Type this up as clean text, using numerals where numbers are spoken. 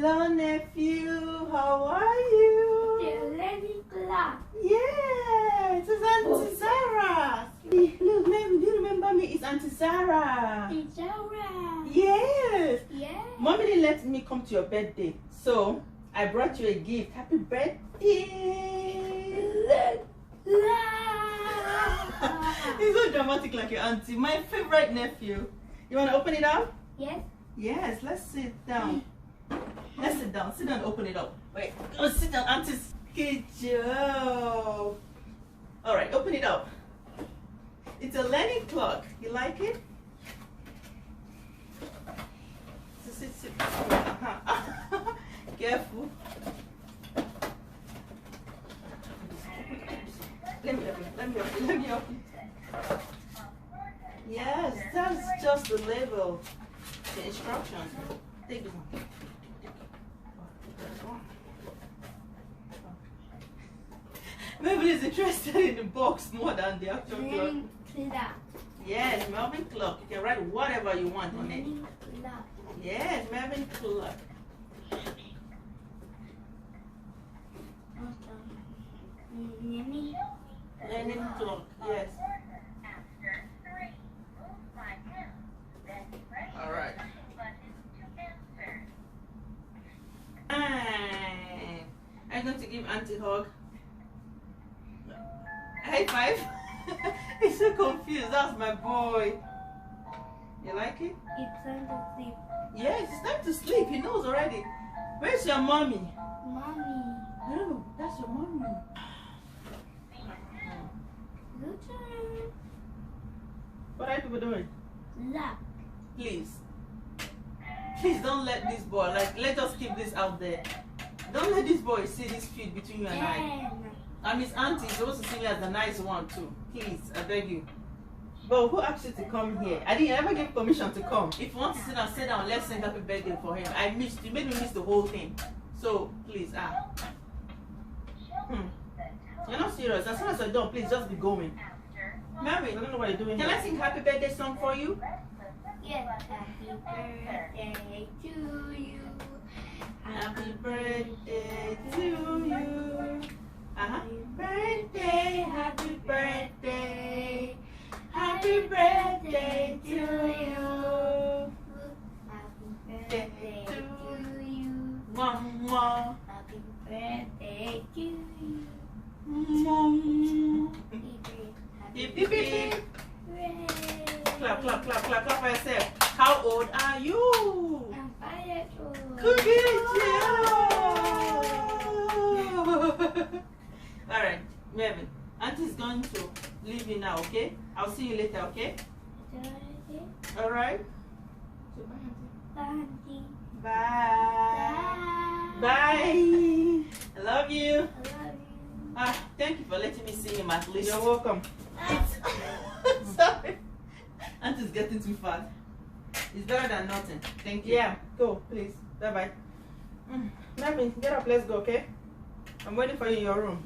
Hello, nephew. How are you? The lady clock. Yes, it's Aunty Zara. Look, Melvin, do you remember me? It's Aunty Zara. It's Zara. Yes. Yeah. Mommy didn't let me come to your birthday, so I brought you a gift. Happy birthday. He's so dramatic like your auntie. My favorite nephew. You want to open it up? Yes. Yes, let's sit down. Let's sit down. Sit down and open it up. Wait. Oh, sit down, aunties. Good job. Alright, open it up. It's a learning clock. You like it? Sit. Careful. Let me open it. Yes, that's just the label. The instructions. Take this one. Melvin is interested in the box more than the actual clock. Yes, Melvin clock. You can write whatever you want on it. Yes, Melvin clock. Learning clock. Yes. All right. I'm going to give Auntie a hug. High five. He's so confused. That's my boy. You like it? It's time to sleep. Yes, it's time to sleep. He knows already. Where's your mommy? Mommy. No, that's your mommy. Good time. What are people doing? Lock. Please don't let this boy, let us keep this out there. Don't let this boy see this feud between you and I. I'm his auntie. He's supposed to see me as the nice one too. Please, I beg you. But who asked you to come here? I didn't ever give permission to come. If you want to sit down, let's sing happy birthday for him. I missed, you made me miss the whole thing. So please, You're not serious. As soon as I'm done, please just be going. Melvin, I don't know what you're doing. Can I sing happy birthday song for you? Yes. Happy birthday to you. Happy birthday to you. Happy birthday, happy birthday. Happy birthday to you. Happy birthday to you. Mama. Happy birthday to you. Beep, beep, beep. Hooray. Clap for yourself. How old are you? I'm 5 years old. Good job. Alright, Melvin. Auntie's going to leave you now, okay? I'll see you later, okay? Alright? Aunty. Bye. Bye. Bye. I love you. I love you. Thank you for letting me see him at least. You're welcome. Sorry. Auntie's getting too fat. It's better than nothing. Thank you. Yeah, go, please. Bye-bye. Melvin, get up. Let's go, okay? I'm waiting for you in your room.